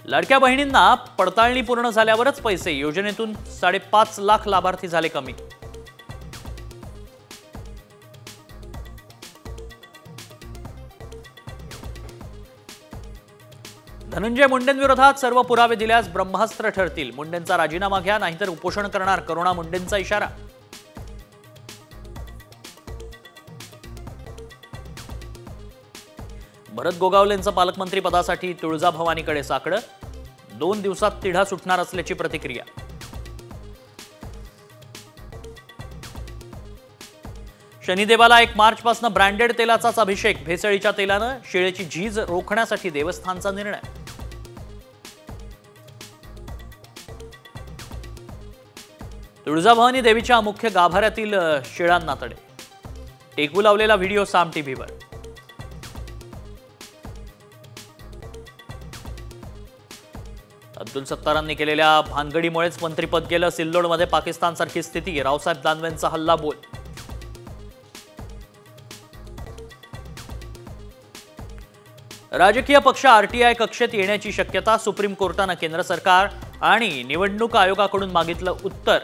लाडक्या बहिणींना पडताळणी पूर्ण झाल्यावरच पैसे, योजनेतून 5.5 लाख लाभार्थी झाले कमी। धनंजय मुंडेंविरोधात सर्व पुरावे दिल्यास ब्रह्मास्त्र ठरतील, मुंडेंचा राजीनामा घ्या नाहीतर उपोषण करणार, करुणा मुंडेंचा इशारा। भरत गोगावलेंचं पालकमंत्री पदासाठी तुळजाभवानीकडे साकडं, 2 दिवसात तिढा सुटणार असल्याची प्रतिक्रिया। शनिदेवाला 1 मार्चपासून ब्रँडेड तेलाचाच अभिषेक, भेसळीच्या तेलानं शिळेची झीज रोखण्यासाठी देवस्थानचा निर्णय। तुळजाभवानी देवीच्या मुख्य गाभाऱ्यातील शिळांना तडे, टेकू लावलेला व्हिडिओ साम टीव्हीवर। अब्दुल सत्तारांनी केलेल्या भानगडीमुळेच मंत्रिपद गेलं, सिल्लोडमध्ये पाकिस्तानसारखी स्थिती, रावसाहेब दानवेंचा हल्ला बोल। राजकीय पक्ष आरटीआय कक्षेत येण्याची शक्यता, सुप्रीम कोर्टानं केंद्र सरकार आणि निवडणूक आयोगाकडून मागितलं उत्तर।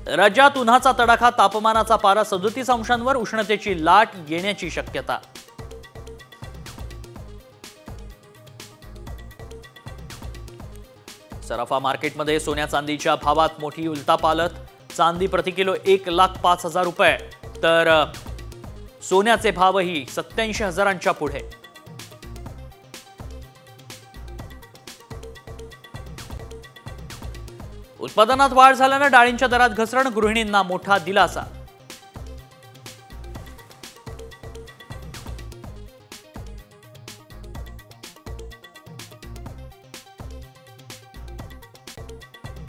राज्यात उन्हाचा तडाखा, तापमानाचा पारा 37 अंशांवर, उष्णतेची लाट येण्याची शक्यता। सराफा मार्केटमध्ये सोन्या चांदीच्या भावात मोठी उलथापालथ, चांदी प्रति किलो 1,05,000 रुपये, तर सोन्याचे भावही 87,000 पुढे। उत्पादनात वाढ झाल्यानं डाळींच्या दरात घसरण, गृहिणींना मोठा दिलासा।